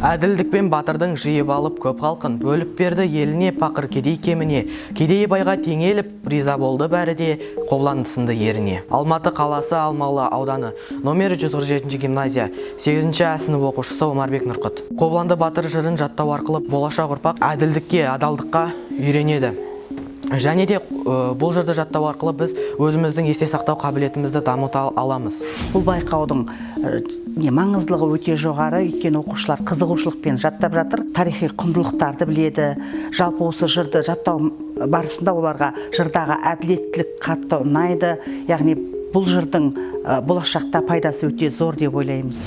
Әділдік пен батырдың жиып алып көп халқын, бөліп берді еліне пақыр кедей кеміне, кедей байға теңеліп риза болды бәрі де, қобыланды сынды еріне. Алматы қаласы Алмалы ауданы, номері 147 гимназия, 8-ші сынып оқушысы Омарбек Нұрқыт. Қобыланды батыр жырын жаттау арқылы болашақ ұрпақ әділдікке, адалдыққа үйренеді. Және де бұл жырды жаттау арқылы біз өзіміздің есте сақтау қабілетімізді дамыта аламыз. Бұл байқаудың маңыздылығы өте жоғары, өйткені оқушылар қызығушылықпен жаттап жатыр, тарихи құндылықтарды біледі. Жалпы осы жырды жаттау барысында оларға жырдағы әділеттілік қатты ұнайды. Яғни бұл жырдың болашақта пайдасы өте зор деп ойлаймыз.